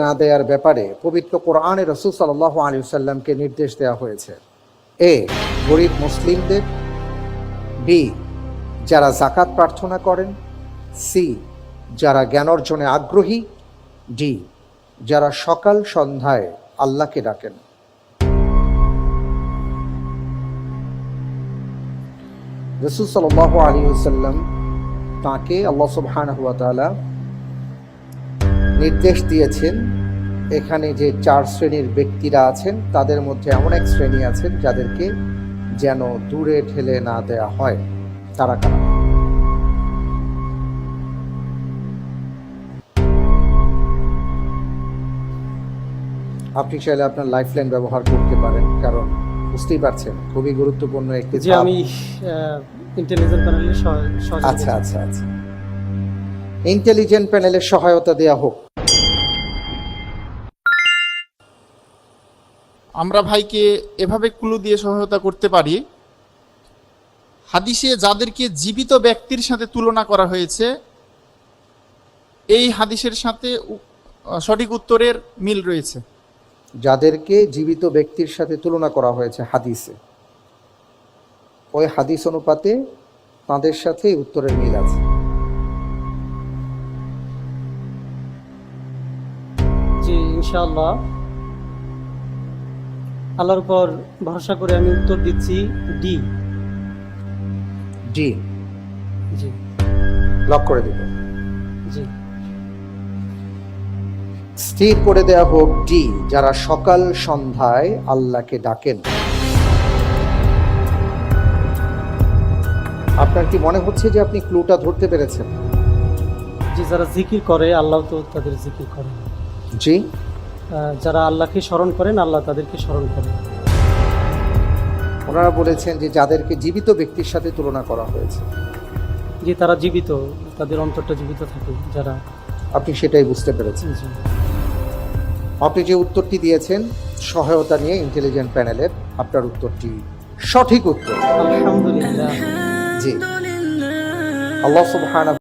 না দেওয়ার ব্যাপারে পবিত্র কোরআনে রাসূল সাল্লাল্লাহু আলাইহি ওয়াসাল্লামকে নির্দেশ দেওয়া হয়েছে? এ, গরিব মুসলিমদের। বি, যারা যাকাত প্রার্থনা করেন। সি, যারা জ্ঞান অর্জনে আগ্রহী। ডি, যারা সকাল সন্ধ্যায় আল্লাহকে ডাকেন। রাসূল সাল্লাল্লাহু আলাইহি ওয়াসাল্লাম তাকে আল্লাহ সুবহানাহু ওয়া তাআলা নির্দেশ দিয়েছেন, এখানে যে 4 শ্রেণীর ব্যক্তিরা আছেন তাদের মধ্যে এমন এক শ্রেণী আছেন যাদেরকে যেন দূরে ঠেলে না দেয়া হয়। তারা কারা? আপনি চাইলে আপনার লাইফলাইন ব্যবহার করতে পারেন, কারণ বুঝতেই পারছেন খুবই গুরুত্বপূর্ণ একটি। যে আমি ইন্টেলিজেন্ট প্যানেলের আচ্ছা আচ্ছা আচ্ছা, ইন্টেলিজেন্ট প্যানেলের সহায়তা দেয়া হোক। আমরা ভাইকে এভাবে ক্লু দিয়ে সহায়তা করতে পারি, হাদিসে যাদেরকে জীবিত ব্যক্তির সাথে তুলনা করা হয়েছে এই হাদিসের সাথে সঠিক উত্তরের মিল রয়েছে। যাদেরকে জীবিত ব্যক্তির সাথে তুলনা করা হয়েছে হাদিসে, ওই হাদিস অনুপাতে তাদের সাথে উত্তরের মিল আছে। জি ইনশাআল্লাহ, আল্লাহর উপর ভরসা করে আমি উত্তর দিচ্ছি ডি। জি জি লক করে দিব। জি স্থির করে দেয়া হোক ডি, যারা সকাল সন্ধ্যায় আল্লাহকে ডাকেন। আপনার কি মনে হচ্ছে যে আপনি ক্লুটা ধরতে পেরেছেন? জি, যারা জিকির করে আল্লাহ তো তাদের জিকির করে। জি, যারা আল্লাহকে স্মরণ করেন আল্লাহ তাদেরকে স্মরণ করেন। ওনারা বলেছেন যে যাদেরকে জীবিত ব্যক্তির সাথে তুলনা করা হয়েছে। যে তারা জীবিত, তাদের অন্তরটা জীবিত থাকে যারা। আপনি সেটাই বুঝতে পেরেছেন। জি আপনি যে উত্তরটি দিয়েছেন সহায়তা নিয়ে ইন্টেলিজেন্ট প্যানেলের, আপনার উত্তরটি সঠিক উত্তর। আলহামদুলিল্লাহ। জি, আল্লাহ সুবহানাহু